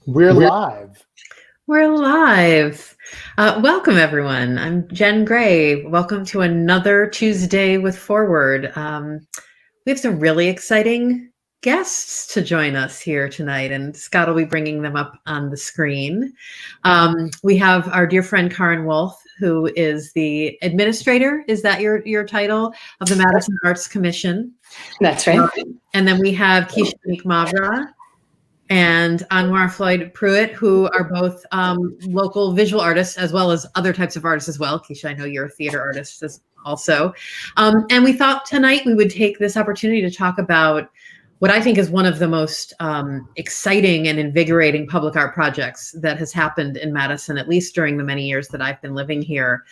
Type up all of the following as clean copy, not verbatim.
We're live. We're live. Welcome, everyone. I'm Jen Gray. Welcome to another Tuesday with Forward. We have some really exciting guests to join us here tonight, and Scott will be bringing them up on the screen. We have our dear friend Karin Wolf, who is the administrator. Is that your title? Of the Madison Arts Commission. That's right. And then we have Keisha Mavra and Anwar Floyd Pruitt, who are both local visual artists as well as other types of artists as well. Keisha, I know you're a theater artist also. And we thought tonight we would take this opportunity to talk about what I think is one of the most exciting and invigorating public art projects that has happened in Madison, at least during the many years that I've been living here.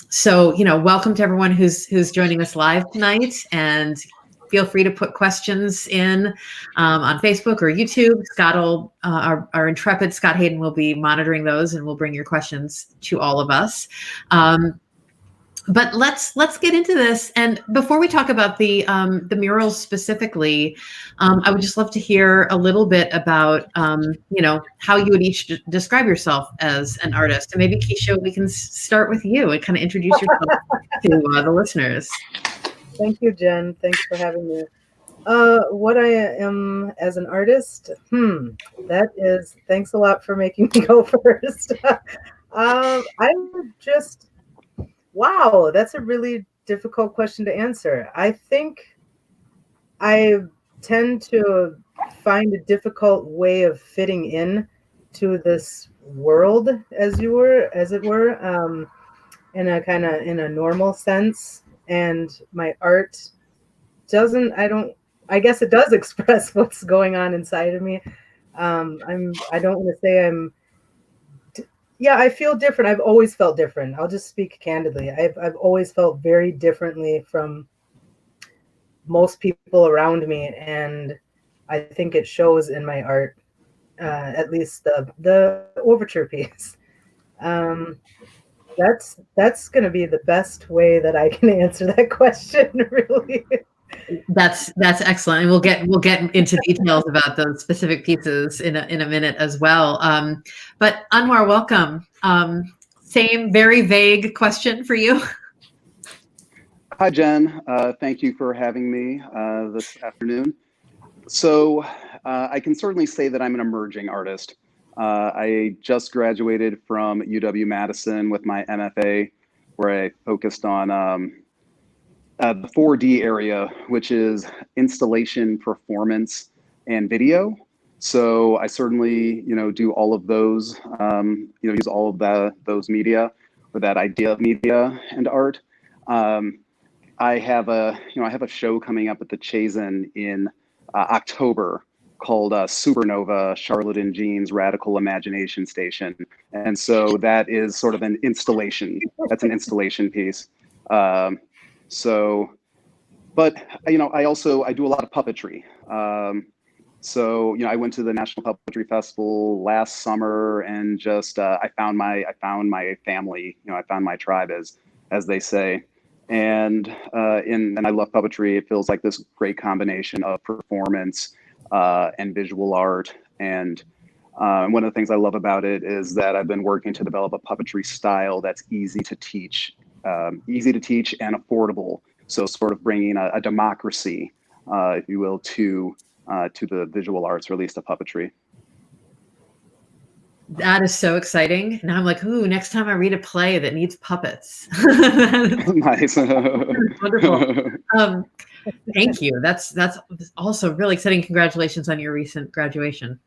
So, welcome to everyone who's joining us live tonight, and feel free to put questions in on Facebook or YouTube. Scott will, our intrepid Scott Hayden will be monitoring those, and we'll bring your questions to all of us. But let's get into this. And before we talk about the murals specifically, I would just love to hear a little bit about how you would each describe yourself as an artist. And maybe Keisha, we can start with you and kind of introduce yourself to the listeners. Thank you, Jen. Thanks for having me. What I am as an artist, thanks a lot for making me go first. I'm just, wow, that's a really difficult question to answer. I think I tend to find a difficult way of fitting in to this world, as it were, in a normal sense. And my art I guess it does express what's going on inside of me. I don't want to say I feel different. I've always felt different. I'll just speak candidly. I've always felt very differently from most people around me. And I think it shows in my art, at least the overture piece. That's going to be the best way that I can answer that question, really. That's excellent, and we'll get into details about those specific pieces in a minute as well. But Anwar, welcome. Same very vague question for you. Hi, Jen. Thank you for having me this afternoon. So I can certainly say that I'm an emerging artist. I just graduated from UW-Madison with my MFA, where I focused on the 4D area, which is installation, performance, and video. So I certainly, do all of those, use all of those media, or that idea of media and art. I have a show coming up at the Chazen in October, called Supernova, Charlotte and Jean's Radical Imagination Station. And so that is sort of an installation. That's an installation piece. But I do a lot of puppetry. I went to the National Puppetry Festival last summer, and just I found my family. I found my tribe, as they say. And I love puppetry. It feels like this great combination of performance and visual art. And one of the things I love about it is that I've been working to develop a puppetry style that's easy to teach and affordable. So sort of bringing a democracy, if you will, to the visual arts, or at least the puppetry. That is so exciting. Now I'm like, ooh, next time I read a play that needs puppets. Nice. Wonderful. Thank you. That's also really exciting. Congratulations on your recent graduation.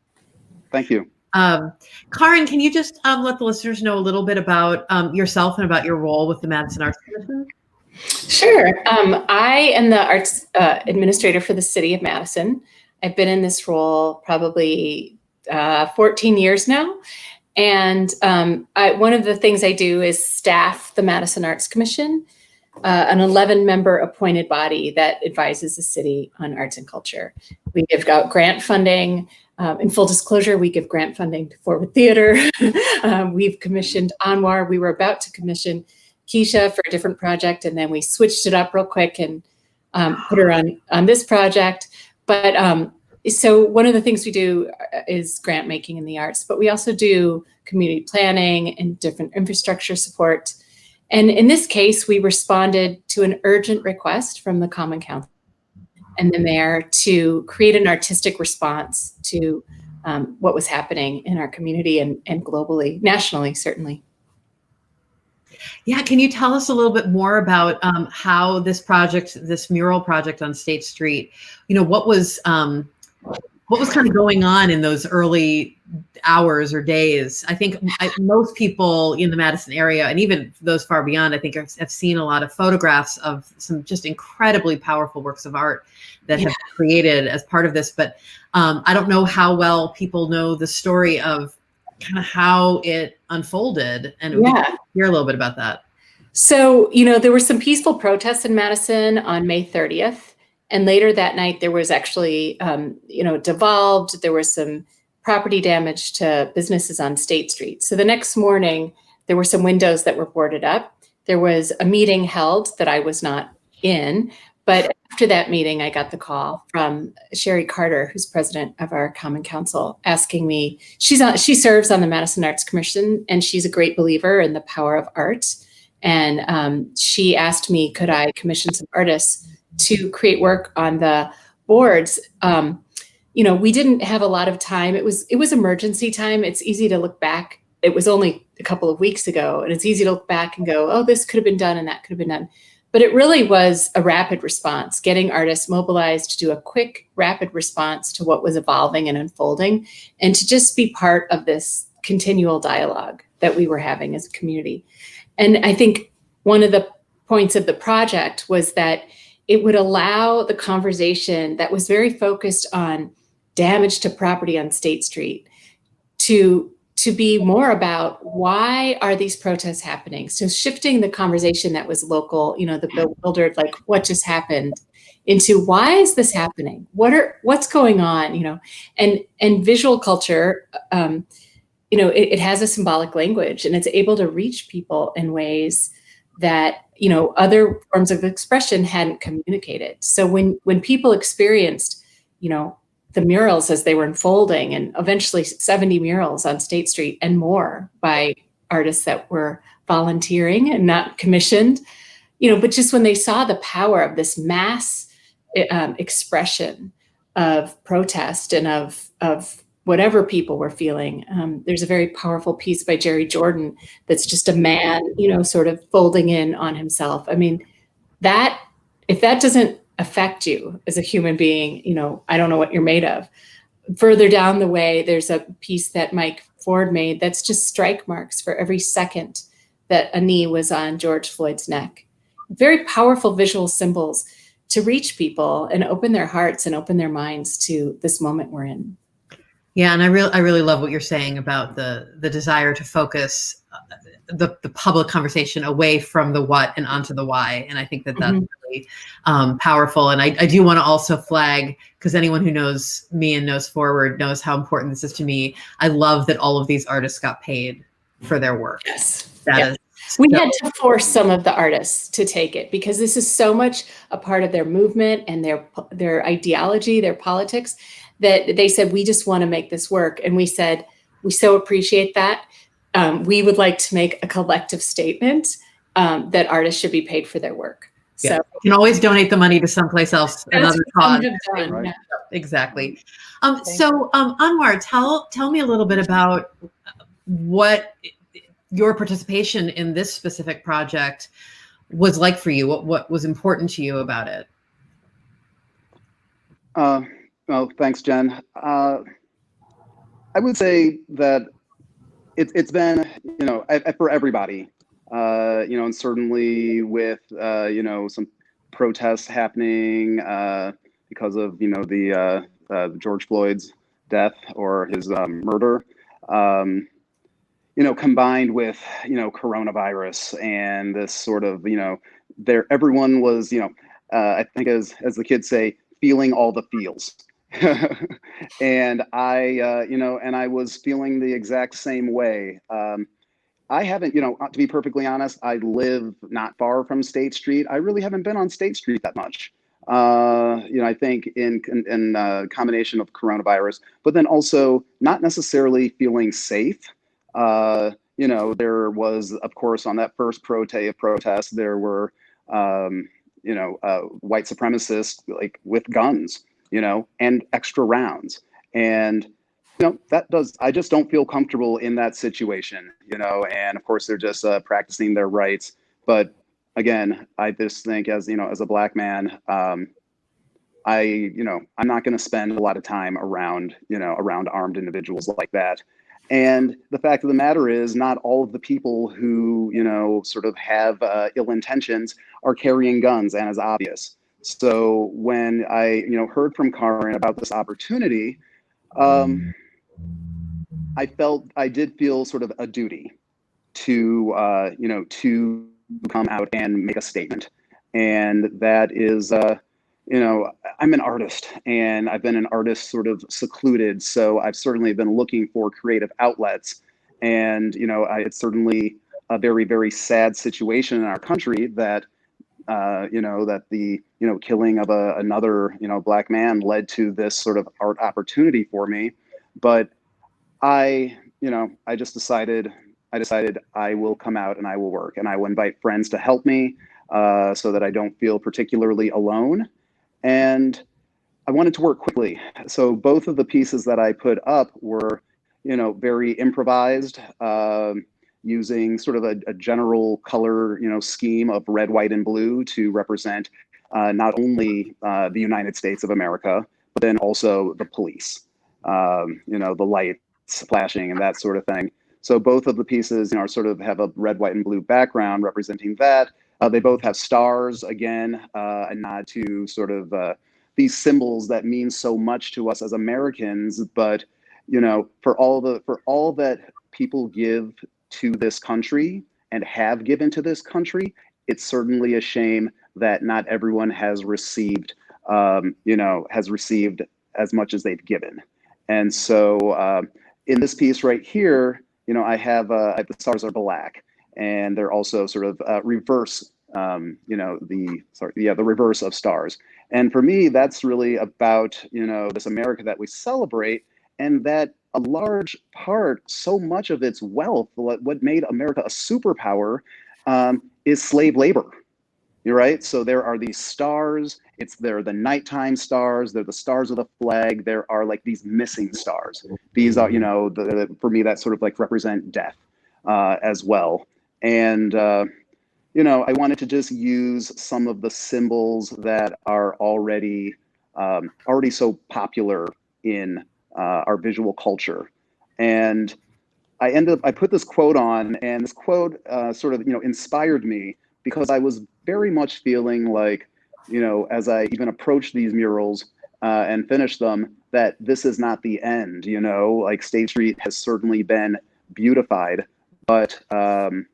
Thank you. Karin, can you just let the listeners know a little bit about yourself and about your role with the Madison Arts Commission? Sure. I am the arts administrator for the city of Madison. I've been in this role probably 14 years now. And one of the things I do is staff the Madison Arts Commission, an 11-member appointed body that advises the city on arts and culture. We give out grant funding. In full disclosure, we give grant funding to Forward Theater. We've commissioned Anwar. We were about to commission Keisha for a different project, and then we switched it up real quick and put her on this project. But So one of the things we do is grant making in the arts, but we also do community planning and different infrastructure support. And in this case, we responded to an urgent request from the Common Council and the mayor to create an artistic response to what was happening in our community and globally, nationally, certainly. Yeah, can you tell us a little bit more about how this project, this mural project on State Street, what was kind of going on in those early hours or days? I think most people in the Madison area, and even those far beyond, I think have seen a lot of photographs of some just incredibly powerful works of art that have been created as part of this. But I don't know how well people know the story of kind of how it unfolded, and we can hear a little bit about that. So, there were some peaceful protests in Madison on May 30th. And later that night, there was actually, it devolved. There was some property damage to businesses on State Street. So the next morning, there were some windows that were boarded up. There was a meeting held that I was not in. But after that meeting, I got the call from Sherry Carter, who's president of our Common Council, asking me, she serves on the Madison Arts Commission, and she's a great believer in the power of art. And she asked me, could I commission some artists to create work on the boards? We didn't have a lot of time. It was emergency time. It's easy to look back. It was only a couple of weeks ago, and it's easy to look back and go, oh, this could have been done and that could have been done. But it really was a rapid response, getting artists mobilized to do a quick, rapid response to what was evolving and unfolding, and to just be part of this continual dialogue that we were having as a community. And I think one of the points of the project was that it would allow the conversation that was very focused on damage to property on State Street to be more about why are these protests happening? So shifting the conversation that was local, the bewildered, like what just happened, into why is this happening? What's going on? And visual culture, it has a symbolic language, and it's able to reach people in ways that other forms of expression hadn't communicated. So when people experienced the murals as they were unfolding, and eventually 70 murals on State Street and more by artists that were volunteering and not commissioned, but just when they saw the power of this mass expression of protest and of whatever people were feeling. There's a very powerful piece by Jerry Jordan that's just a man, sort of folding in on himself. I mean, if that doesn't affect you as a human being, I don't know what you're made of. Further down the way, there's a piece that Mike Ford made that's just strike marks for every second that a knee was on George Floyd's neck. Very powerful visual symbols to reach people and open their hearts and open their minds to this moment we're in. Yeah, and I really love what you're saying about the desire to focus the public conversation away from the what and onto the why. And I think that's really powerful. And I do want to also flag, because anyone who knows me and knows Forward knows how important this is to me. I love that all of these artists got paid for their work. Yes. We had to force some of the artists to take it, because this is so much a part of their movement and their ideology, their politics, that they said, we just want to make this work. And we said, we so appreciate that. We would like to make a collective statement that artists should be paid for their work. Yeah. So you can always donate the money to someplace else, another cause. Right. Yeah, exactly. So Anwar, tell me a little bit about what your participation in this specific project was like for you. What was important to you about it? Well, thanks, Jen. I would say that it's been, for everybody, and certainly with, some protests happening because of, the George Floyd's death or his murder, combined with, coronavirus and this sort of, everyone was, I think as the kids say, feeling all the feels. And I was feeling the exact same way. I haven't, to be perfectly honest, I live not far from State Street. I really haven't been on State Street that much. I think in combination of coronavirus, but then also not necessarily feeling safe. There was, of course, on that first day of protest, there were, white supremacists like with guns, and extra rounds. And, I just don't feel comfortable in that situation, and of course they're just practicing their rights. But again, I just think as a Black man, I'm not going to spend a lot of time around armed individuals like that. And the fact of the matter is, not all of the people who, sort of have ill intentions are carrying guns, and is obvious. So when I, heard from Karin about this opportunity, I did feel sort of a duty to, to come out and make a statement. And that is, I'm an artist, and I've been an artist sort of secluded. So I've certainly been looking for creative outlets. And, it's certainly a very, very sad situation in our country that, that the, killing of another, Black man led to this sort of art opportunity for me. But I decided I will come out and I will work, and I will invite friends to help me so that I don't feel particularly alone. And I wanted to work quickly. So both of the pieces that I put up were, very improvised, using sort of a general color, scheme of red, white, and blue to represent not only the United States of America, but then also the police, the lights flashing and that sort of thing. So both of the pieces, are sort of have a red, white, and blue background representing that. They both have stars, again, a nod to sort of these symbols that mean so much to us as Americans. But, for all that people give to this country and have given to this country, it's certainly a shame that not everyone has received, as much as they've given. And so in this piece right here, I have the stars are black, and they're also sort of reverse, the reverse of stars. And for me, that's really about, this America that we celebrate, and that a large part, so much of its wealth, what made America a superpower, is slave labor. You're right. So there are these stars. They're the nighttime stars. They're the stars of the flag. There are like these missing stars. These are, for me, that sort of like represent death as well. And, I wanted to just use some of the symbols that are already so popular in our visual culture. And I put this quote on, and this quote sort of, inspired me, because I was very much feeling like, as I even approached these murals and finished them, that this is not the end. Like State Street has certainly been beautified, but the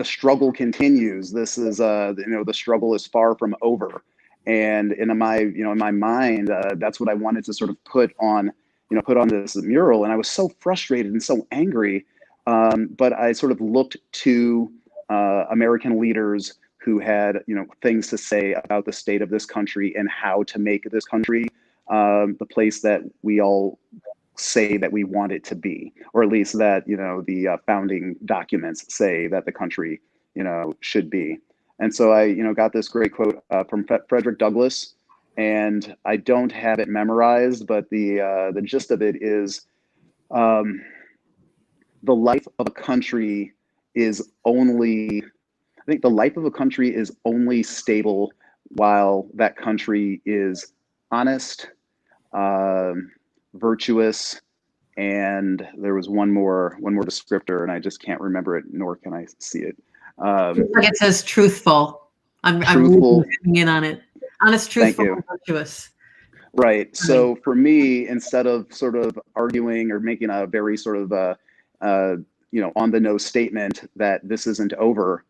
struggle continues. This is the struggle is far from over. And in my mind, that's what I wanted to sort of put on this mural. And I was so frustrated and so angry, but I sort of looked to American leaders who had, things to say about the state of this country and how to make this country the place that we all say that we want it to be, or at least that, the founding documents say that the country, should be. And so I, got this great quote from Frederick Douglass, and I don't have it memorized, but the gist of it is, the life of a country is only, I think the life of a country is only stable while that country is honest, virtuous, and there was one more descriptor, and I just can't remember it, nor can I see it. It says truthful. I'm truthful. really zooming in on it. Honest, truthful, and virtuous. Right. So for me, instead of sort of arguing or making a very sort of on the nose statement that this isn't over,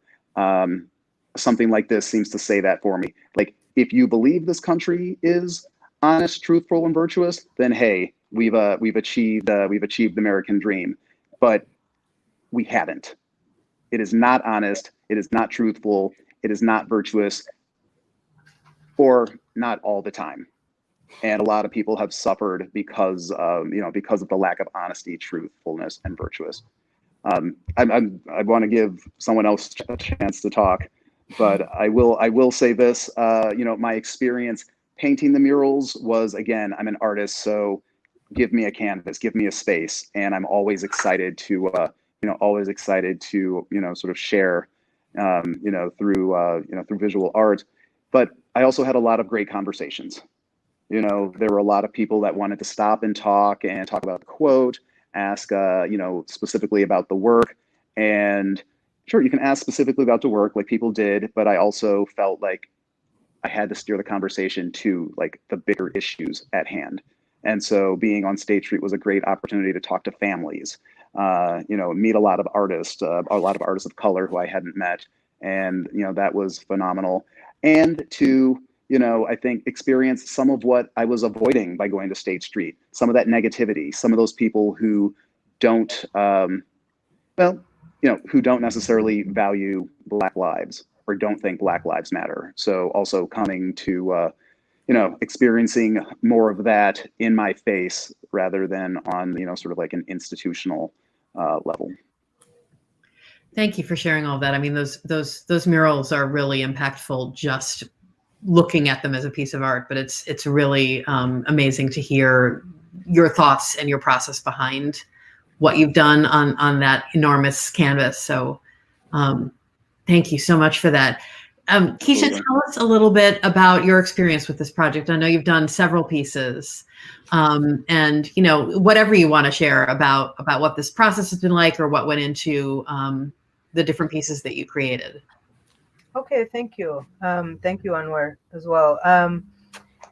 something like this seems to say that for me. Like, if you believe this country is honest, truthful, and virtuous, then hey, we've achieved the American dream. But we haven't. It is not honest. It is not truthful. It is not virtuous. or not all the time. And a lot of people have suffered because because of the lack of honesty, truthfulness, and virtuous. I want to give someone else a chance to talk, but I will say this. My experience painting the murals was, again, I'm an artist, so give me a canvas, give me a space, and I'm always excited to sort of share, through visual art. But I also had a lot of great conversations. There were a lot of people that wanted to stop and talk about the quote, ask, specifically about the work. And sure, you can ask specifically about the work like people did, but I also felt like I had to steer the conversation to like the bigger issues at hand. And so being on State Street was a great opportunity to talk to families, meet a lot of artists of color who I hadn't met. And, that was phenomenal. And to, I think experience some of what I was avoiding by going to State Street, some of that negativity, some of those people who don't, who don't necessarily value Black lives or don't think Black lives matter. So also coming to, experiencing more of that in my face rather than on, sort of like an institutional level. Thank you for sharing all that. I mean, those murals are really impactful just looking at them as a piece of art, but it's really amazing to hear your thoughts and your process behind what you've done on that enormous canvas. So thank you so much for that. Keisha, tell us a little bit about your experience with this project. I know you've done several pieces, and whatever you want to share about what this process has been like or what went into the different pieces that you created. Okay, thank you. Thank you, Anwar, as well.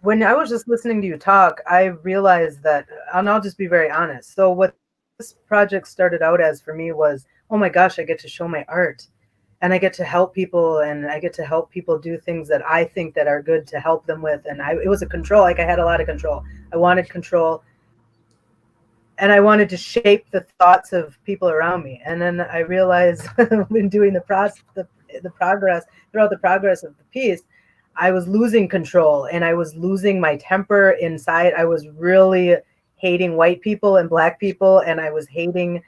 When I was just listening to you talk, I realized that, and I'll just be very honest. So what this project started out as for me was, oh my gosh, I get to show my art. And I get to help people, and I get to help people do things that I think that are good to help them with. And it was a control, like I had a lot of control. I wanted control, and I wanted to shape the thoughts of people around me. And then I realized when doing the progress, throughout the progress of the piece, I was losing control and I was losing my temper inside. I was really hating white people and Black people, and I was hating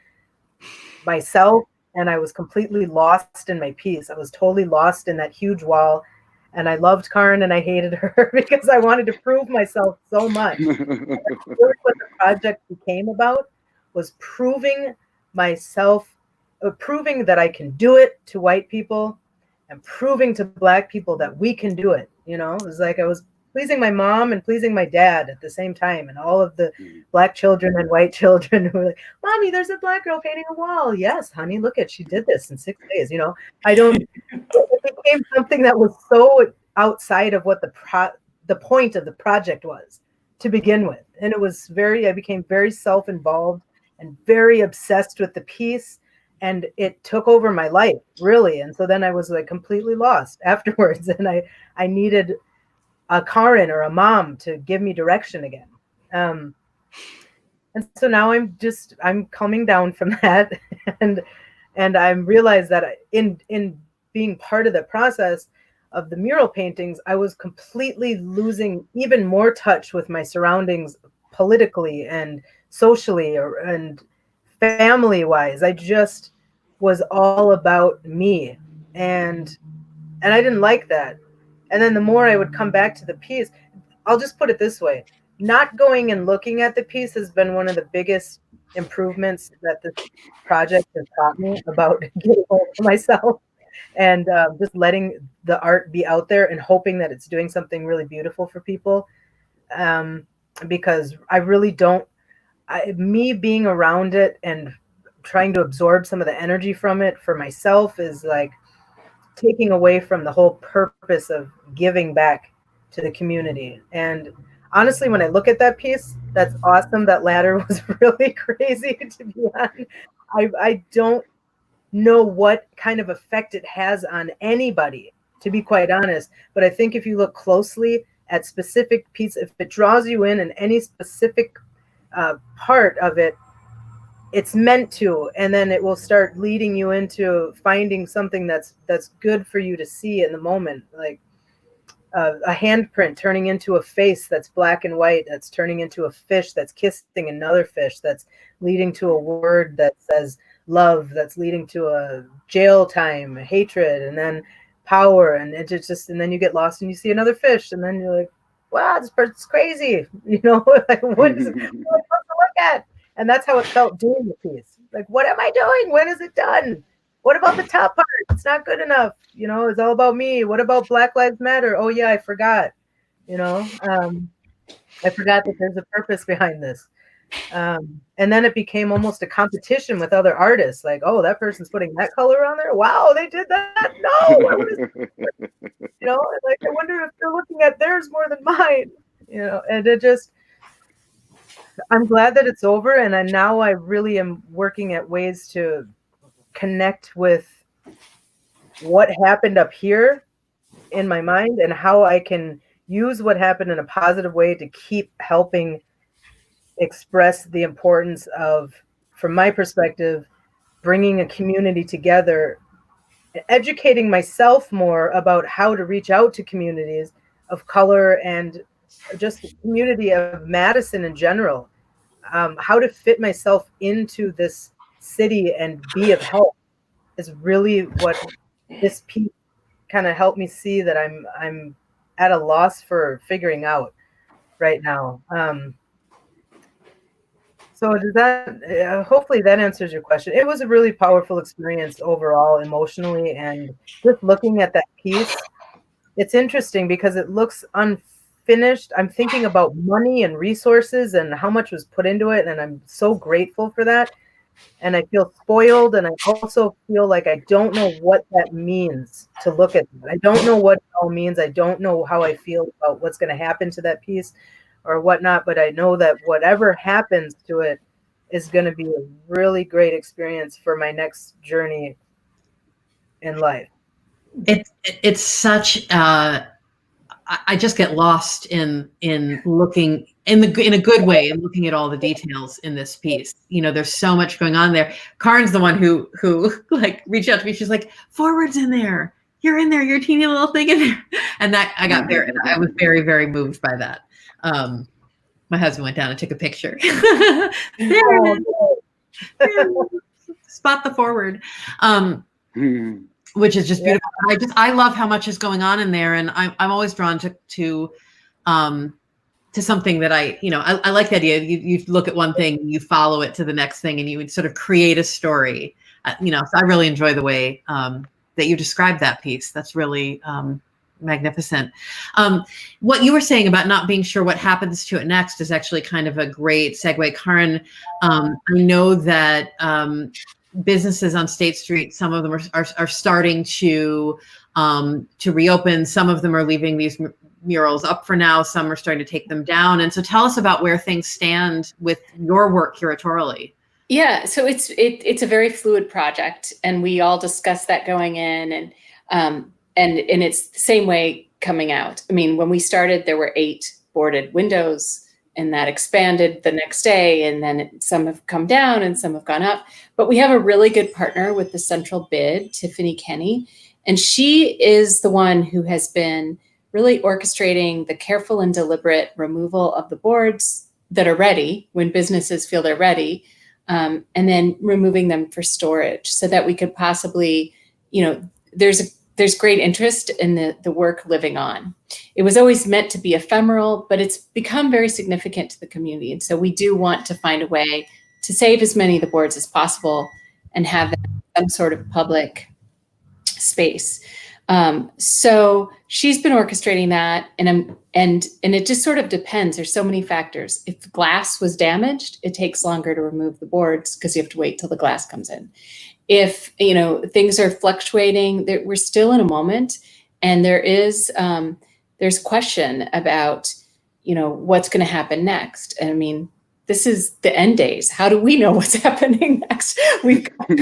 myself. And I was completely lost in my piece. I was totally lost in that huge wall. And I loved Karin and I hated her because I wanted to prove myself so much. Really what the project became about was proving myself, proving that I can do it to white people and proving to Black people that we can do it. It was like I was pleasing my mom and pleasing my dad at the same time. And all of the Black children and white children who were like, Mommy, there's a Black girl painting a wall. Yes, honey, look she did this in 6 days. It became something that was so outside of what the point of the project was to begin with. And I became very self-involved and very obsessed with the piece. And it took over my life, really. And so then I was like completely lost afterwards. And I needed a Karin or a mom to give me direction again. And so now I'm coming down from that. And I realized that in being part of the process of the mural paintings, I was completely losing even more touch with my surroundings politically and socially and family wise. I just was all about me. And I didn't like that. And then the more I would come back to the piece, I'll just put it this way. Not going and looking at the piece has been one of the biggest improvements that this project has taught me about getting hold of myself and just letting the art be out there and hoping that it's doing something really beautiful for people. Because I really don't, me being around it and trying to absorb some of the energy from it for myself is like taking away from the whole purpose of giving back to the community. And honestly, when I look at that piece, that's awesome. That ladder was really crazy to be on. I don't know what kind of effect it has on anybody, to be quite honest. But I think if you look closely at specific pieces, if it draws you in any specific part of it, it's meant to, and then it will start leading you into finding something that's good for you to see in the moment. Like a handprint turning into a face that's black and white, that's turning into a fish that's kissing another fish, that's leading to a word that says love, that's leading to a jail time, hatred, and then power, and it just and then you get lost and you see another fish, and then you're like, wow, this person's crazy, like what am I supposed to look at? And that's how it felt doing the piece. Like, what am I doing? When is it done? What about the top part? It's not good enough. It's all about me. What about Black Lives Matter? Oh yeah, I forgot. I forgot that there's a purpose behind this. And then it became almost a competition with other artists. Like, oh, that person's putting that color on there. Wow, they did that. No, what is like, I wonder if they're looking at theirs more than mine. And it just, I'm glad that it's over. And now I really am working at ways to connect with what happened up here in my mind and how I can use what happened in a positive way to keep helping express the importance of, from my perspective, bringing a community together, educating myself more about how to reach out to communities of color and just the community of Madison in general, how to fit myself into this city and be of help is really what this piece kind of helped me see that I'm at a loss for figuring out right now. So does that, hopefully that answers your question. It was a really powerful experience overall, emotionally, and just looking at that piece, it's interesting because it looks unfinished. I'm thinking about money and resources and how much was put into it, and I'm so grateful for that. And I feel spoiled, and I also feel like I don't know what that means to look at that. I don't know what it all means. I don't know how I feel about what's going to happen to that piece or whatnot, but I know that whatever happens to it is going to be a really great experience for my next journey in life. It's such I just get lost in looking in a good way and looking at all the details in this piece. There's so much going on there. Karin's the one who like reached out to me. She's like, forward's in there. You're in there. Your teeny little thing in there. And that I was very, very moved by that. My husband went down and took a picture. There it is. Spot the forward. Which is just beautiful. I love how much is going on in there, and I'm always drawn to something that I like the idea. You look at one thing, you follow it to the next thing, and you would sort of create a story. So I really enjoy the way that you described that piece. That's really magnificent. What you were saying about not being sure what happens to it next is actually kind of a great segue. Karin, I know that businesses on State Street, some of them are starting to reopen. Some of them are leaving these murals up for now. Some are starting to take them down. And so tell us about where things stand with your work curatorially. Yeah, so it's a very fluid project, and we all discussed that going in, and it's the same way coming out. I mean, when we started, there were 8 boarded windows, and that expanded the next day, and then some have come down and some have gone up. But we have a really good partner with the central bid, Tiffany Kenny, and she is the one who has been really orchestrating the careful and deliberate removal of the boards that are ready when businesses feel they're ready, and then removing them for storage so that we could possibly, there's great interest in the work living on. It was always meant to be ephemeral, but it's become very significant to the community. And so we do want to find a way to save as many of the boards as possible and have some sort of public space. So she's been orchestrating that, and it just sort of depends. There's so many factors. If the glass was damaged, it takes longer to remove the boards because you have to wait till the glass comes in. If things are fluctuating, we're still in a moment, and there's question about what's going to happen next. And I mean, this is the end days. How do we know what's happening next? We've got, And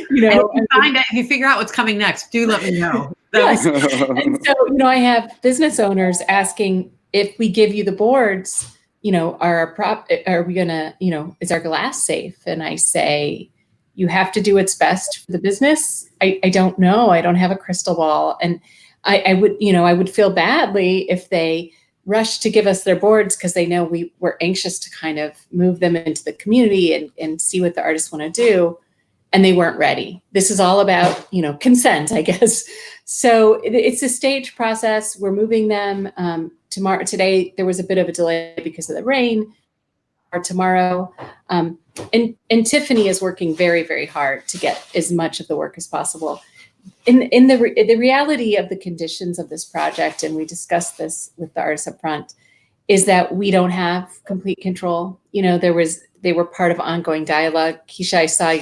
if you figure out what's coming next, do let me know. Yes. And so I have business owners asking, if we give you the boards, are we gonna is our glass safe? And I say, you have to do what's best for the business. I don't know. I don't have a crystal ball. And I would, I would feel badly if they rushed to give us their boards because they know we were anxious to kind of move them into the community and see what the artists want to do, and they weren't ready. This is all about, consent, I guess. So it's a staged process. We're moving them today. There was a bit of a delay because of the rain. Or tomorrow, and Tiffany is working very, very hard to get as much of the work as possible. In the reality of the conditions of this project, and we discussed this with the artists up front, is that we don't have complete control. They were part of ongoing dialogue. Keisha, I saw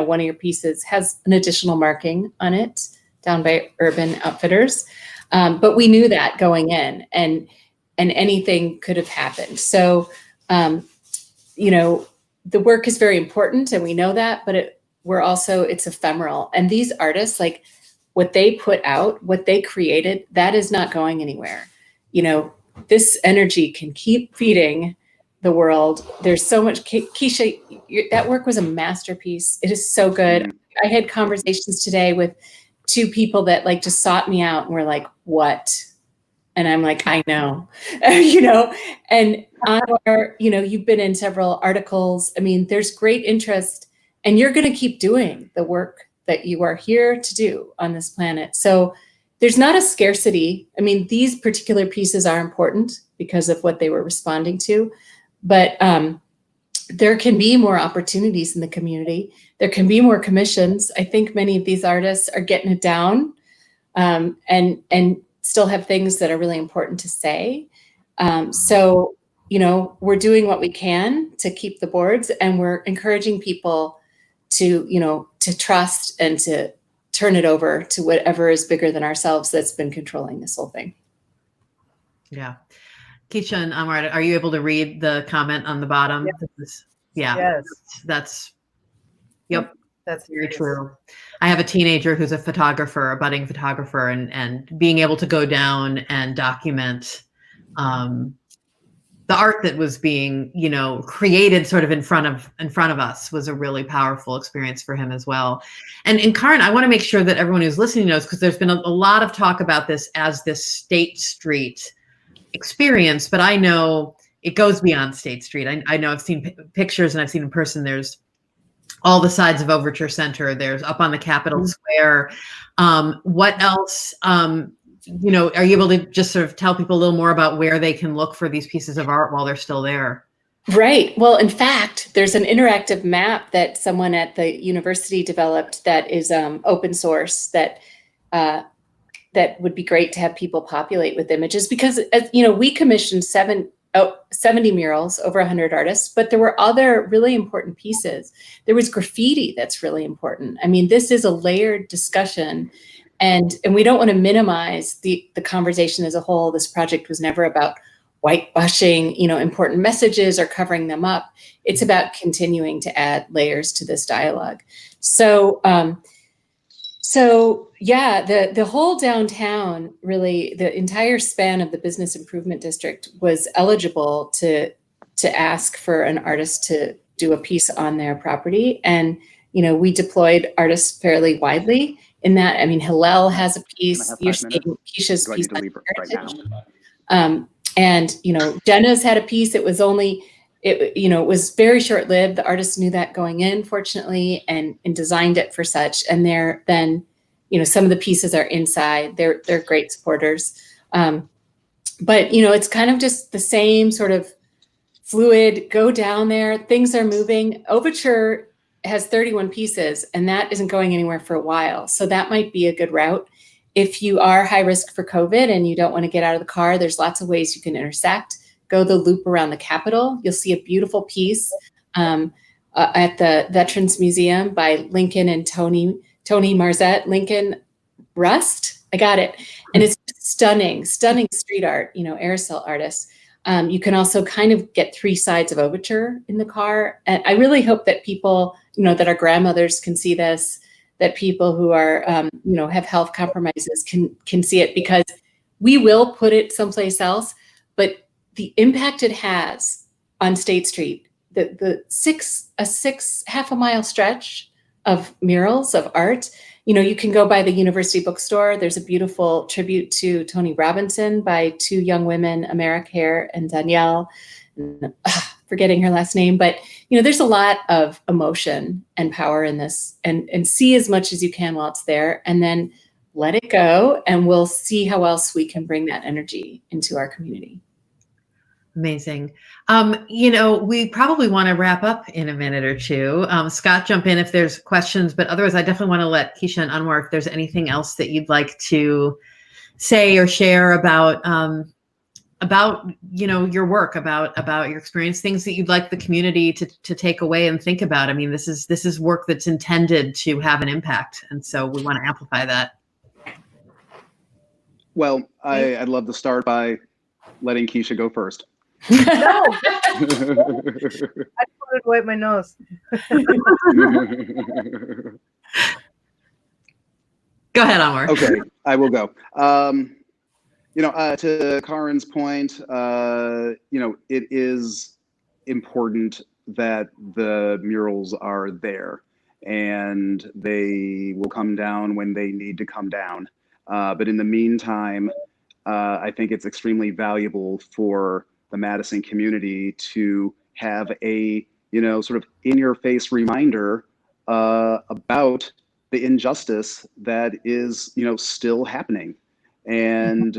one of your pieces has an additional marking on it down by Urban Outfitters, but we knew that going in, and anything could have happened. So. The work is very important and we know that, but it's ephemeral. And these artists, like what they put out, what they created, that is not going anywhere. This energy can keep feeding the world. There's so much. Keisha, that work was a masterpiece. It is so good. I had conversations today with two people that just sought me out and were like, what? And I'm like, I know, and you've been in several articles. I mean, there's great interest, and you're going to keep doing the work that you are here to do on this planet. So there's not a scarcity. I mean, these particular pieces are important because of what they were responding to, but there can be more opportunities in the community. There can be more commissions. I think many of these artists are getting it down, and still have things that are really important to say. So, we're doing what we can to keep the boards, and we're encouraging people to, to trust and to turn it over to whatever is bigger than ourselves that's been controlling this whole thing. Yeah. Keisha and Amar, are you able to read the comment on the bottom? Yes. Yeah. Yes. That's yep. That's very true. I have a teenager who's a photographer, a budding photographer, and being able to go down and document the art that was being, created sort of in front of us was a really powerful experience for him as well. And Karin, I want to make sure that everyone who's listening knows, because there's been a lot of talk about this as this State Street experience, but I know it goes beyond State Street. I know I've seen pictures and I've seen in person. There's all the sides of Overture Center. There's up on the Capitol Square. What else? Are you able to just sort of tell people a little more about where they can look for these pieces of art while they're still there? Right. Well, in fact, there's an interactive map that someone at the university developed that is open source that would be great to have people populate with images, because, we commissioned 70 murals, over 100 artists, but there were other really important pieces. There was graffiti that's really important. I mean, this is a layered discussion, and we don't want to minimize the conversation as a whole. This project was never about whitewashing, important messages or covering them up. It's about continuing to add layers to this dialogue. So yeah, the whole downtown, really, the entire span of the business improvement district was eligible to ask for an artist to do a piece on their property. And, we deployed artists fairly widely in that. I mean, Hillel has a piece, you're seeing Keisha's piece on heritage. And, Jenna's had a piece. It was it was very short-lived. The artist knew that going in, fortunately, and designed it for such. And then, some of the pieces are inside. They're great supporters. But, it's kind of just the same sort of fluid, go down there, things are moving. Overture has 31 pieces, and that isn't going anywhere for a while. So that might be a good route. If you are high risk for COVID and you don't want to get out of the car, there's lots of ways you can intersect. Go the loop around the Capitol. You'll see a beautiful piece at the Veterans Museum by Lincoln and Tony Marzette. Lincoln Rust, I got it. And it's stunning street art, aerosol artists. You can also kind of get three sides of Overture in the car. And I really hope that people, that our grandmothers can see this, that people who are, have health compromises can see it, because we will put it someplace else. But the impact it has on State Street, the half a mile stretch of murals of art, you can go by the university bookstore. There's a beautiful tribute to Tony Robinson by two young women, America Hare and Danielle, forgetting her last name. But, there's a lot of emotion and power in this, and see as much as you can while it's there, and then let it go, and we'll see how else we can bring that energy into our community. Amazing. We probably want to wrap up in a minute or two. Scott, jump in if there's questions, but otherwise I definitely want to let Keisha and Anwar, if there's anything else that you'd like to say or share about your work, about your experience, things that you'd like the community to take away and think about. I mean, this is work that's intended to have an impact. And so we want to amplify that. Well, I'd love to start by letting Keisha go first. No, I just wanted to wipe my nose. Go ahead, Anwar. Okay, I will go. To Karin's point, it is important that the murals are there, and they will come down when they need to come down. But in the meantime, I think it's extremely valuable for the Madison community to have a, sort of in-your-face reminder about the injustice that is, still happening. And,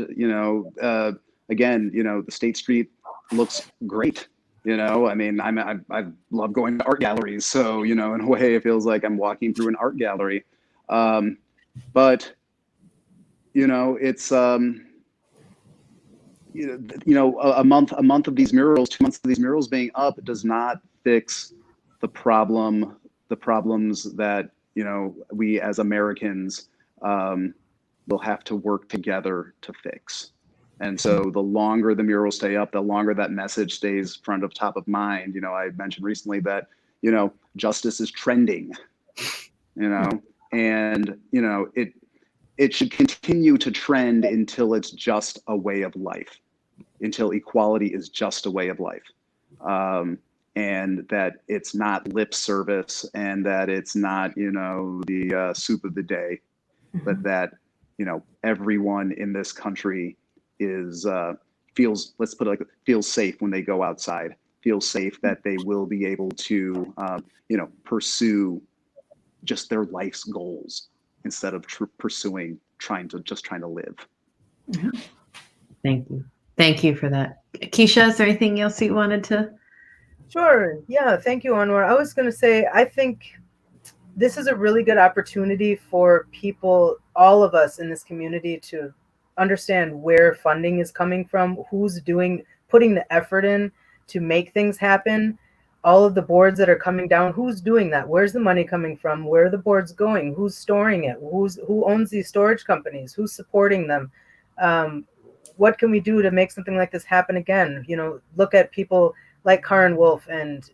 again, the State Street looks great. I mean, I love going to art galleries. So, in a way, it feels like I'm walking through an art gallery. But, it's, a month of these murals, 2 months of these murals being up does not fix the problems that, we as Americans will have to work together to fix. And so the longer the murals stay up, the longer that message stays top of mind. I mentioned recently that, justice is trending, and, it should continue to trend until it's just a way of life, until equality is just a way of life. And that it's not lip service, and that it's not, the soup of the day, but that, everyone in this country is feels safe when they go outside, feels safe that they will be able to, pursue just their life's goals instead of trying to live. Thank you for that. Keisha, is there anything else you wanted to? Sure. Yeah. Thank you, Anwar. I was going to say, I think this is a really good opportunity for people, all of us in this community, to understand where funding is coming from, who's putting the effort in to make things happen. All of the boards that are coming down, who's doing that? Where's the money coming from? Where are the boards going? Who's storing it? Who owns these storage companies? Who's supporting them? What can we do to make something like this happen again? Look at people like Karin Wolf and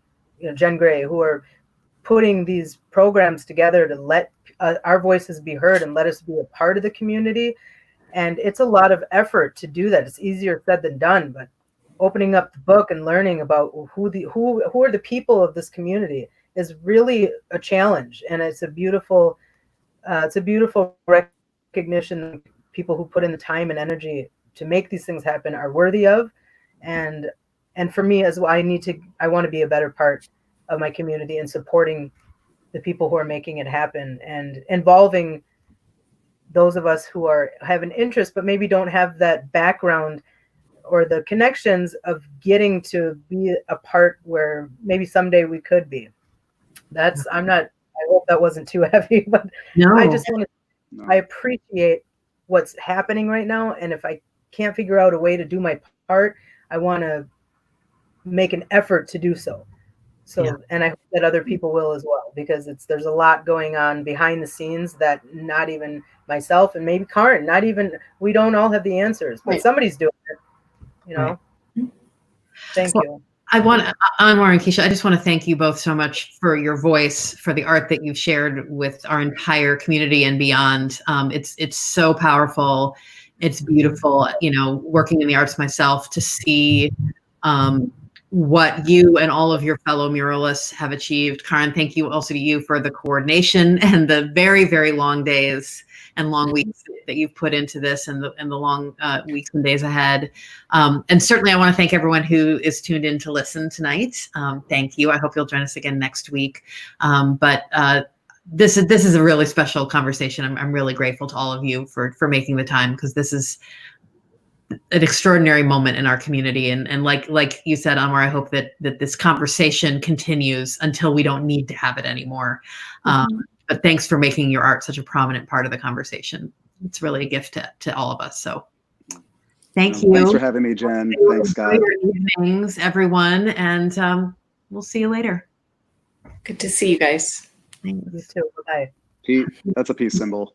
Jen Gray, who are putting these programs together to let our voices be heard and let us be a part of the community. And it's a lot of effort to do that. It's easier said than done, but opening up the book and learning about who are the people of this community is really a challenge. And it's a beautiful recognition. People who put in the time and energy to make these things happen are worthy of. And for me as well, I want to be a better part of my community and supporting the people who are making it happen, and involving those of us who have an interest, but maybe don't have that background or the connections of getting to be a part where maybe someday we could be. I hope that wasn't too heavy, but No. I just want to, I appreciate what's happening right now. And if I can't figure out a way to do my part, I want to make an effort to do so. And I hope that other people will as well, because there's a lot going on behind the scenes that not even myself and maybe Karin, we don't all have the answers, but somebody's doing it. Thank you. Anwar and Keisha, I just want to thank you both so much for your voice, for the art that you've shared with our entire community and beyond. It's so powerful. It's beautiful. Working in the arts myself, to see what you and all of your fellow muralists have achieved. Karin, thank you also to you for the coordination and the very, very long days and long weeks that you've put into this, and the long weeks and days ahead. And certainly I want to thank everyone who is tuned in to listen tonight. Thank you. I hope you'll join us again next week. This is a really special conversation. I'm really grateful to all of you for making the time, because this is an extraordinary moment in our community. And like you said, Anwar, I hope that this conversation continues until we don't need to have it anymore. But thanks for making your art such a prominent part of the conversation. It's really a gift to all of us. So thank you. Thanks for having me, Jen. Thanks, Scott. Evenings, everyone. And we'll see you later. Good to see you guys. You too. Bye. That's a peace symbol.